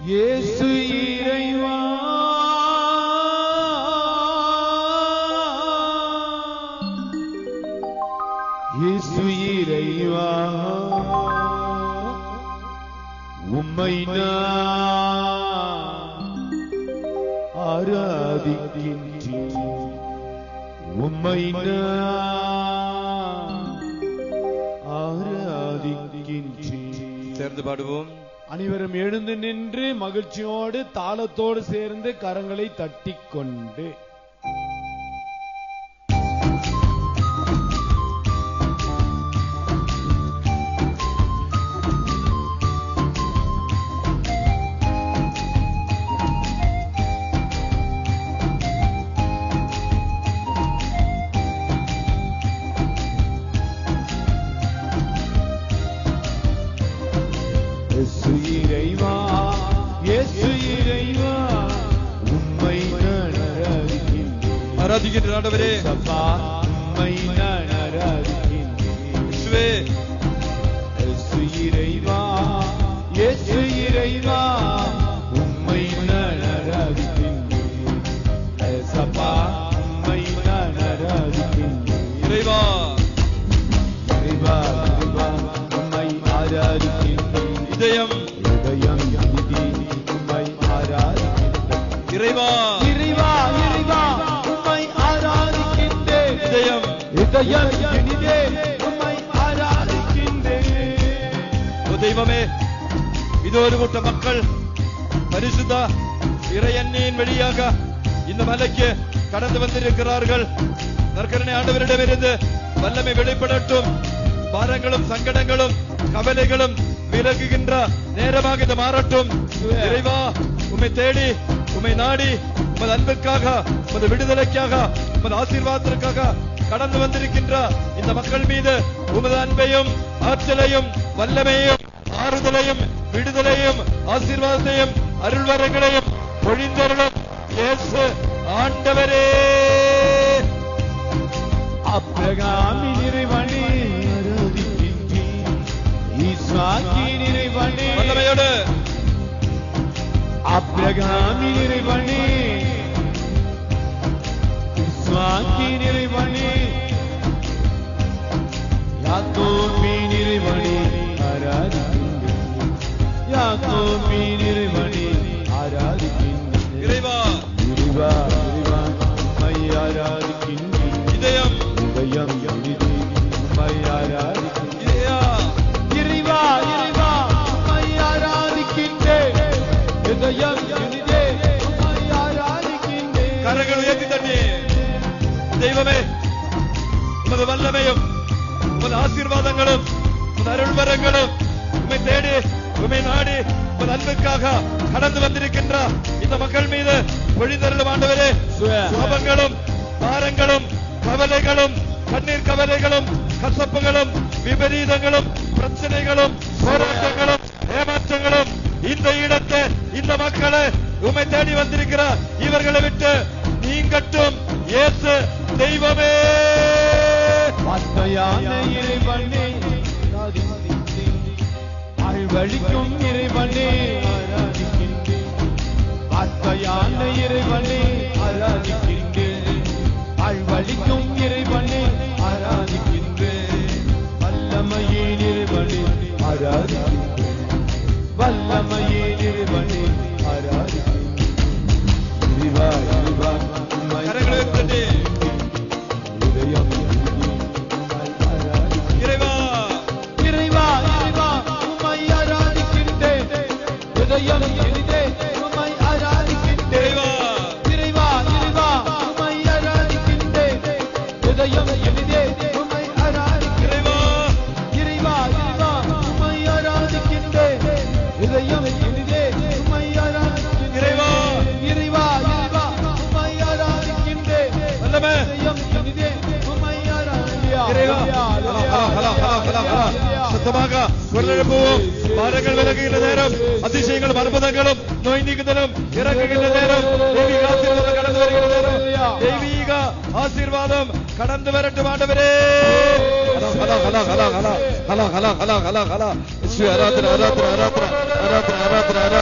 இயேசு இறைவா, இயேசு இறைவா, உம்மை நான் ஆராதிக்கின்றேன், உம்மை நான் ஆராதிக்கின்றேன். சேர்ந்து பாடுவோம். அனைவரும் எழுந்து நின்று மகிழ்ச்சியோடு தாளத்தோடு சேர்ந்து கரங்களை தட்டிக்கொண்டு இறைவா, இயேசு இறைவா, உம்மை நான் ஆராதிக்கின்றேன். ஆராதிக்கின்ற ஆண்டவரே, உம்மை நான் ஆராதிக்கின்றேன். இயேசு இறைவா, இயேசு இறைவா, உம்மை நான் ஆராதிக்கின்றேன். சபா உம்மை நான் ஆராதிக்கின்றேன். இறைவா, இறைவா, இறைவா, உம்மை ஆராதிக்கின்றேன். இதயம் உம்மை ஆராதிக்கின்றேன். இறைவா, இறைவா, இறைவா, உம்மை ஆராதிக்கின்றேன். இதயம் இனிதே உம்மை ஆராதிக்கின்றேன். ஓ தெய்வமே, இது ஒரு கூட்ட மக்கள் பரிசுத்த இறையன்னின் வழியாக இந்த மலைக்கு கடந்து வந்திருக்கிறார்கள். நற்கருணை ஆண்டவரிடமிருந்து வல்லமை வெளிப்படட்டும். பாரங்களும் சங்கடங்களும் கவலைகளும் விலகுகின்ற நேரமாக இது மாறட்டும். இறைவா, உம்மை தேடி உம்மை நாடி உமது அன்புக்காக, உமது விடுதலைக்காக, உமது ஆசீர்வாதத்திற்காக கடந்து வந்திருக்கின்ற இந்த மக்கள் மீது உமது அன்பையும் ஆற்றலையும் வல்லமையும் ஆறுதலையும் விடுதலையும் ஆசீர்வாதத்தையும் அருள்வரங்களையும் பொழிந்தருளும் இயேசு ஆண்டவரே. ஆபிரகாமின் இறைவனே ஆராதிக்கின்றேன். ஈசாக்கின் இறைவனே வல்லமையோடு ஆபிரகாமின் இறைவனே, ஈசாக்கின் இறைவனே, யாக்கோபின் இறைவனே ஆராதிக்கின்றேன். யாக்கோபின் இறைவனே ஆராதிக்கின்றேன். இறைவா, இறைவா, இறைவா, உம்மை ஆராதிக்கின்றேன். இதயம் இதயம் உம்மை ஆராதிக்கின்றேன். இறைவா, இறைவா, உம்மை ஆராதிக்கின்றேன். இதயம் இனிதே உம்மை ஆராதிக்கின்றேன். கரங்கள் உயர்த்தி தட்டி, தெய்வமே, உமது வல்லமையும் உமது ஆசீர்வாதங்களும் உமது அருள்வரங்களும் உம்மை தேடி உம்மை நாடி உமது அன்புக்காக கடந்து வந்திருக்கின்ற இந்த மக்கள் மீது பொழிந்தருளும் ஆண்டவரே. சாபங்களும் பாரங்களும் கவலைகளும் கண்ணீர் கவலைகளும் கசப்புகளும் விபரீதங்களும் பிரச்சனைகளும் போராட்டங்களும் ஏமாற்றங்களும் இந்த இடத்தை இந்த மக்களை உம்மை தேடி வந்திருக்கிறார். இவர்களை விட்டு நீங்கட்டும் இயேசு தெய்வமே. வார்த்தையான இறைவனே ஆழ்வழிக்கும் இறைவனே ஆராதிக்கின்றேன். வார்த்தையான இறைவனே ஆராதிக்கின்றேன். ஆழ்வழிக்கும் இறைவனே ஆராதிக்கின்றேன். வல்லமையே இறைவனே ஆராதிக்கின்றேன். வல்லமையே இறைவனே ஆராதிக்கின்றேன். இறைவா, இறைவா, உம்மை கரங்களை உயர்த்தி, இதயம் இறைவா, இறைவா, இறைவா, உம்மை ஆராதிக்கின்றேன். இதயம் இனிதே உம்மை ஆராதிக்கின்றேன். இறைவா, இறைவா, உம்மை ஆராதிக்கின்றேன். இதயம் இனிதே உம்மை ஆராதிக்கின்றேன். இறைவா, இறைவா, உம்மை ஆராதிக்கின்றேன். இதயம் இனிதே உம்மை ஆராதிக்கின்றேன். இறைவா, இறைவா, உம்மை ஆராதிக்கின்றேன். வல்லமை இதயம் இனிதே உம்மை ஆராதிக்கின்றேன். இறைவா. சத்தமாக குரல் எழுப்புவோம். பாரங்கள் விலகுகின்ற நேரம், அதிசயங்களும் அற்புதங்களும் நோய் நீக்குதலும் இறங்குகின்ற நேரம், தெய்வீக ஆசீர்வாதம் கடந்து வருகின்ற நேரம், தெய்வீக ஆசீர்வாதம் கடந்து வரட்டும் ஆண்டவரே. ஆராதனை ஆராதனை ஆராதனை ஆராதனை ஆராதனை ஆராதனை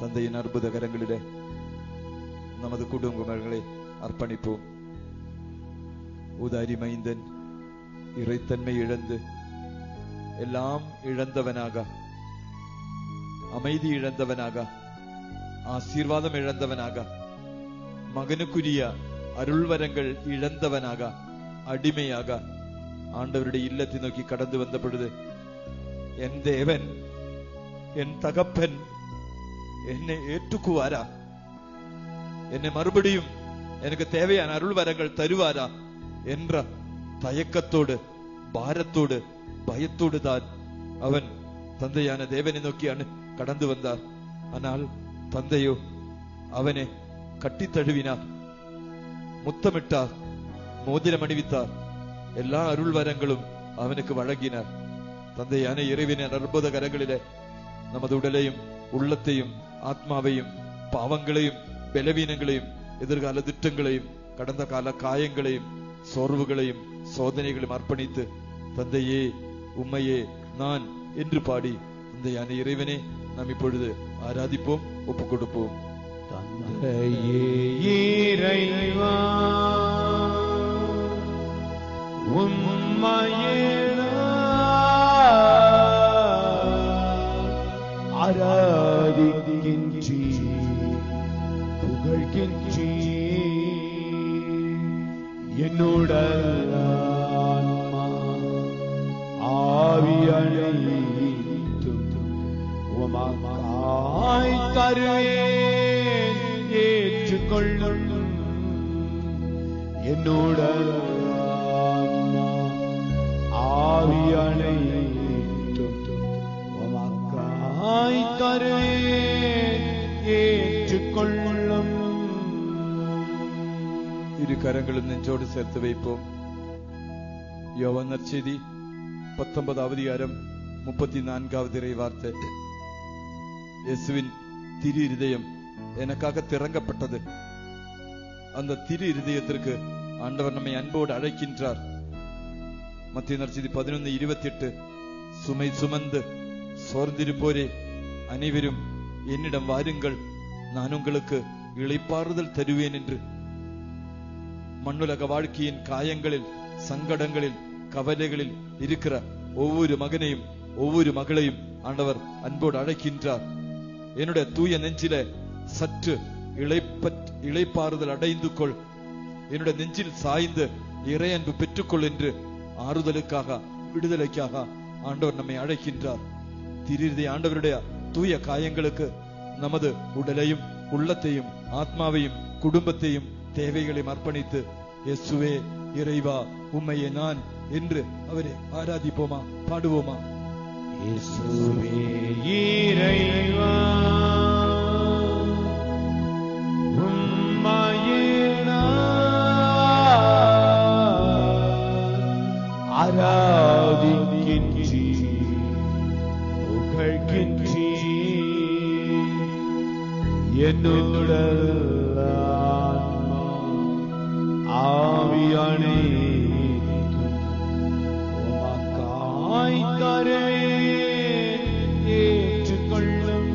தந்தையின் அற்புத கரங்களிலே நமது குடும்பங்களை அர்ப்பணிப்போம். ஊதாரி மைந்தன் இறைத்தன்மை இழந்து எல்லாம் இழந்தவனாக, அமைதி இழந்தவனாக, ஆசீர்வாதம் இழந்தவனாக, மகனுக்குரிய அருள்வரங்கள் இழந்தவனாக, அடிமையாக ஆண்டவருடைய இல்லத்தை நோக்கி கடந்து வந்த பொழுது, என் தேவன், என் தகப்பன் என்னை ஏற்றுக்குவாரா? என்னை மறுபடியும் எனக்கு தேவையான அருள்வரங்கள் தருவாரா என்ற தயக்கத்தோடு, பாரத்தோடு, பயத்தோடு தான் அவன் தந்தையான தேவனை நோக்கி கடந்து வந்தார். ஆனால் தந்தையோ அவனை கட்டி தழுவினார், முத்தமிட்டார், மோதிரம் அணிவித்தார், எல்லா அருள்வரங்களும் அவனுக்கு வழங்கினார். தந்தையான இறைவனின் அற்புத கரங்களிலே நமது உடலையும் உள்ளத்தையும் ஆத்மாவையும் பாவங்களையும் பலவீனங்களையும் எதிர்கால திட்டங்களையும் கடந்த கால காயங்களையும் சோர்வுகளையும் சோதனைகளையும் அர்ப்பணித்து, தந்தையே உம்மையே நான் என்று பாடி தந்தையான இறைவனே நாம் இப்பொழுது ஆராதிப்போம், ஒப்புக் கொடுப்போம். தந்தையே இறைவா, உம்மையே ஆராதிக்கின்றேன், புகழ்கின்றேன். என்னோட ஆன்மா ஆவியனைத்தும் உமக்காய் தருவேன், ஏற்றுக்கொள்ளும். என்னோட ஆன்மா ஆவியனைத்தும் உமக்காய் தருவேன், ஏற்றுக்கொள்ளும். இரு கரங்களும் நெஞ்சோடு சேர்த்து வைப்போம். யோவான் நற்செய்தி 19வது அதிகாரம் 34வது இறை வார்த்தை. இயேசுவின் திரு இருதயம் எனக்காக திறங்கப்பட்டது. அந்த திரு இருதயத்திற்கு ஆண்டவர் நம்மை அன்போடு அழைக்கின்றார். மத்திய நற்செய்தி 11:28, சுமை சுமந்து சோர்ந்திருப்போரே அனைவரும் என்னிடம் வாருங்கள், நான் உங்களுக்கு இளைப்பாறுதல் தருவேன் என்று. மண்ணுலக வாழ்க்கையின் காயங்களில், சங்கடங்களில், கவலைகளில் இருக்கிற ஒவ்வொரு மகனையும் ஒவ்வொரு மகளையும் ஆண்டவர் அன்போடு அழைக்கின்றார். என்னுடைய தூய நெஞ்சில சற்று இளைப்பாறுதல் அடைந்து கொள், என்னுடைய நெஞ்சில் சாய்ந்து இறை அன்பு பெற்றுக்கொள் என்று ஆறுதலுக்காக, விடுதலைக்காக ஆண்டவர் நம்மை அழைக்கின்றார். திரு ஆண்டவருடைய தூய காயங்களுக்கு நமது உடலையும் உள்ளத்தையும் ஆத்மாவையும் குடும்பத்தையும் தேவைகளையும் அர்ப்பணித்து, இயேசுவே இறைவா உம்மையே நான் என்று அவரை ஆராதிப்போமா, பாடுவோமா? இயேசுவே இறைவா உம்மையே நான் ஆராதிக்கின்றேன், புகழ்கின்றேன். என்னோட ஆவியனைத்தும் உமக்காய் தருவேன், ஏற்றுக்கொள்ளும்.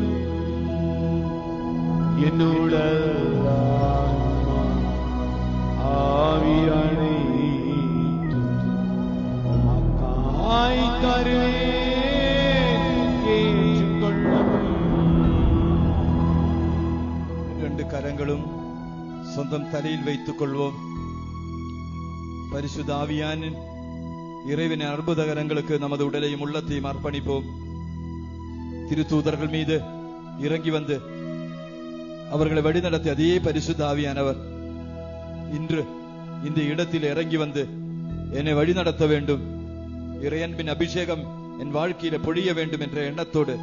என்னோட ஆவியனைத்தும் உமக்காய் தருவேன், ஏற்றுக்கொள்ளும். இரண்டு கரங்களும் சொந்தம் தலையில் வைத்துக் கொள்வோம். பரிசுத்த ஆவியானின் இறைவனின் அற்புத கரங்களுக்கு நமது உடலையும் உள்ளத்தையும் அர்ப்பணிப்போம். திருத்தூதர்கள் மீது இறங்கி வந்து அவர்களை வழிநடத்திய அதே பரிசுத்த ஆவியானவர் இன்று இந்த இடத்தில் இறங்கி வந்து என்னை வழிநடத்த வேண்டும், இறையன்பின் அபிஷேகம் என் வாழ்க்கையில பொழிய வேண்டும் என்ற எண்ணத்தோடு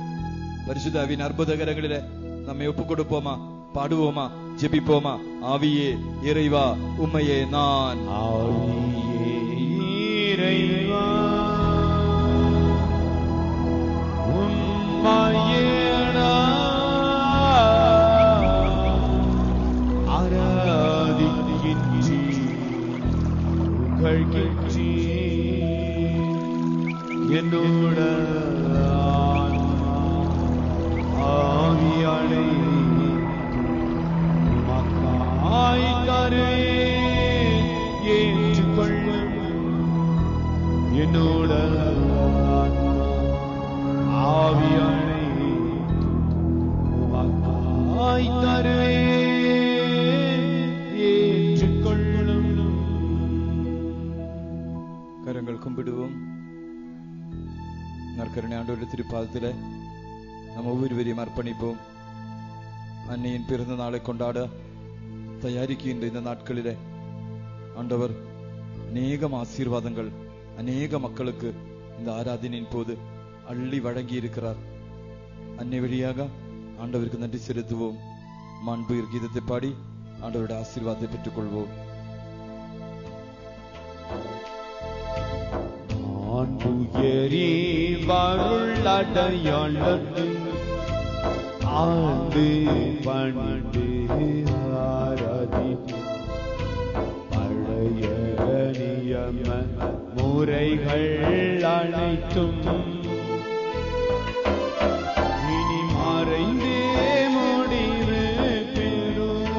பரிசுத்த ஆவியின் அற்புத கரங்களிலே நம்மை ஒப்புக் கொடுப்போமா, பாடுவோமா, ஜெபிப்போமா? ஆவியே இறைவா உம்மையே நான், ஆவியே இறைவா உம்மையே நான் ஆராதிக்கின்றேன், புகழ்கின்றேன். என்னோட ஆன்மா ஆவியனைத்தும் நற்கருணை ஆண்டவருடைய திருப்பாதத்திலே நம்ம ஒவ்வொருவரையும் அர்ப்பணிப்போம். அன்னையின் பிறந்த நாளை கொண்டாட தயாரிக்கின்ற இந்த நாட்களிலே ஆண்டவர் அநேகம் ஆசீர்வாதங்கள் அநேக மக்களுக்கு இந்த ஆராதனையின் போது அள்ளி வழங்கி இருக்கிறார். அன்னை வழியாக ஆண்டவருக்கு நன்றி செலுத்துவோம். மாண்பு கீதத்தை பாடி ஆண்டவருடைய ஆசீர்வாதத்தை பெற்றுக் கொள்வோம். ஆண்டுயரி வருளடையாளத்து ஆண்டு பண்டு ஆராதி பழைய நியம முறைகள் அனைத்தும் இனி மறைந்தே முடிவு பெறும்.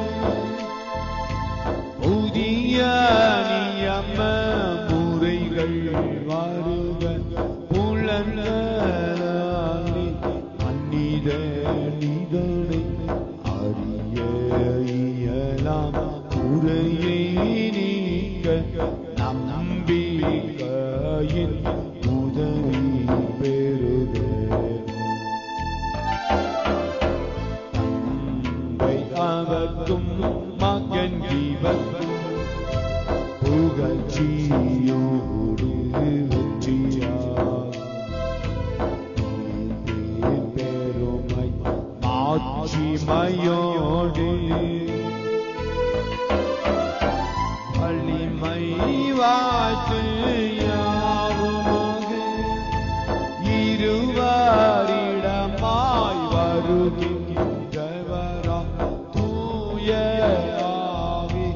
புதிய நியம முறைகள் வருக புலன்களாலே மன்னித நிதனை அறிய இயலாம் குறையை நீக்க நம்பிக்கையின் உதவி பெறுக. தந்தை அவர்க்கும் மகன் இவர்க்கும் புகழ்ச்சியோடு வெற்றியார் பெருமை மாட்சிமையோடு வலிமை வாழ்த்து யாவுமாக இருவரிடமாய் வருகின்றவரா தூய ஆவி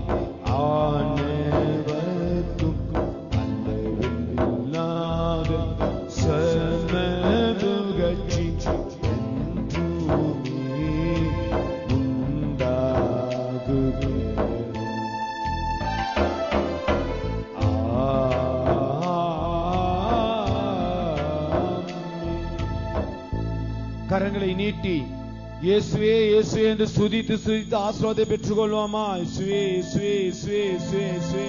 ஆனவர்க்கும் அந்தவில்லாத சமபுகழ்ச்சி என்றுமே உண்டாகுக. கரங்களை நீட்டி இயேசுவே இயேசுவே என்று சுதித்து சுதித்து ஆசீர்வாதத்தை பெற்றுக் கொள்வோமா? இயேசுவே இயேசுவே இயேசுவே இயேசுவே இயேசுவே இயேசுவே.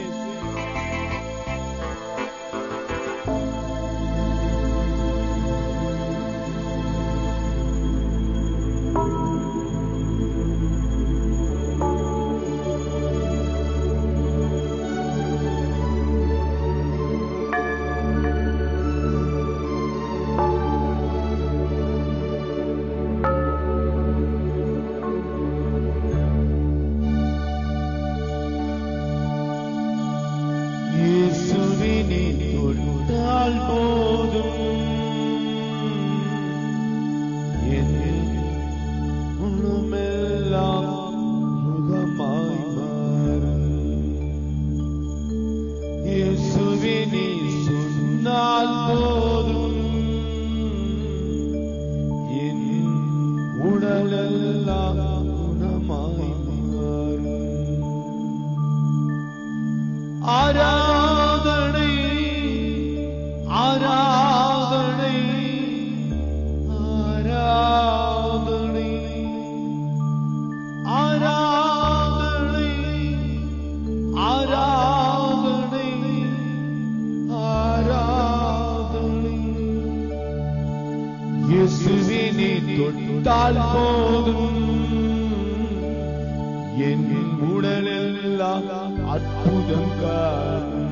இயேசுவினை தொட்டால் போதும் என் உணமெல்லாம் முகமாய் மாறும். இயேசுவினை சொன்னால் போதும் என் உடலெல்லாம் குணமாய் மாறும். ஆராதனை ஆராதனை ஆராதனை ஆராதனை ஆராதனை ஆராதனை. இயேசுவினை தொட்டால் போதும் என் உடலெல்லாம் அற்புதம் காணும்.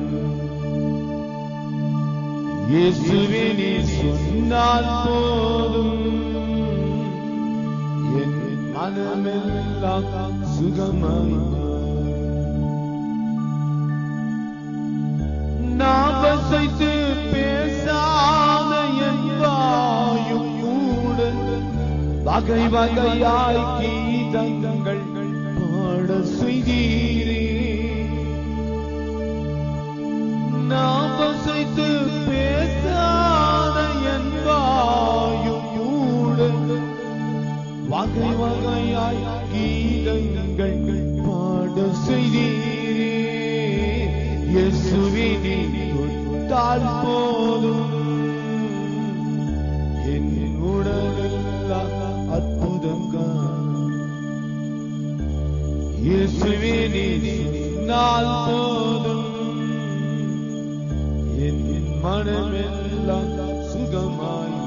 இயேசுவினை சொன்னால் போதும் என் மனமெல்லாம் சுகமாய் மாறும். நான் வசைத்து பேசாத என் வாயும் கூட வகை வகையாய் கீதங்கள் பாட செய்தீரே. நான் வசைத்து பேசாத என் வாயும் கூட வகை வகையாய் கீதங்கள் பாட செய்தீரே. இயேசுவினை தொட்டால் போதும் என் உடலெல்லாம் அற்புதம் காணும். இயேசுவினை சொன்னால் போதும் என் மனமெல்லாம் சுகமாய்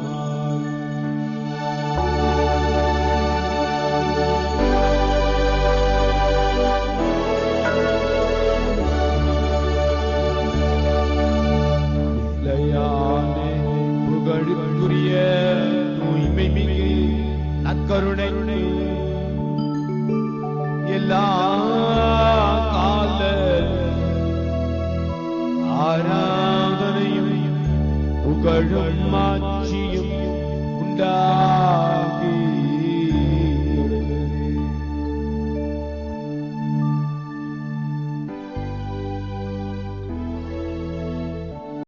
கருணை எல்லா கால ஆராதனையும் புகழும் மாட்சியும் உண்டா